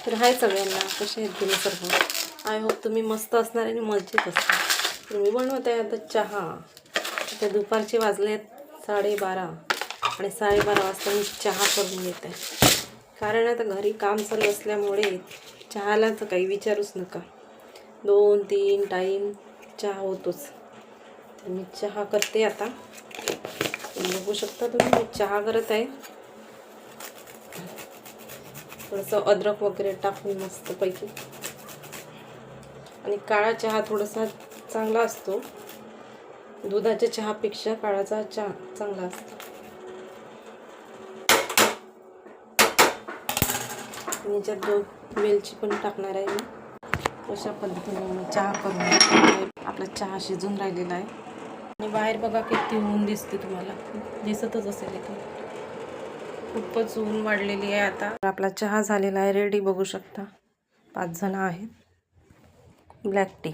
तर हाय सगळ्यांना, कसे आहेत तुम्ही सर्व? आय होप तुम्ही मस्त असणार आणि मजेत असणार. तर मी बनवत आहे आता चहा. आता दुपारचे वाजले आहेत 12:30 आणि 12:30 वाजता मी चहा करून घेत आहे. कारण आता घरी काम चालू असल्यामुळे चहाला तर काही विचारूच नका, 2-3 टाईम चहा होतोच. तर मी चहा करते आता. बघू शकता तुम्ही, मी चहा करत आहे. थोडंसं अद्रक वगैरे टाकून मस्तपैकी. आणि काळा चहा थोडासा चांगला असतो, दुधाच्या चहापेक्षा काळाचा चहा चांगला असतो. याच्यात 2 वेलची पण टाकणार आहे मी. अशा पद्धतीने मी चहा करून आपला चहा शिजून राहिलेला आहे. आणि बाहेर बघा किती ऊन दिसते, तुम्हाला दिसतच असेल इथे. खूपच ऊन वाढलेली आहे आता. आपला चहा झालेला आहे रेडी, बघू शकता. 5 जण आहेत. Black tea.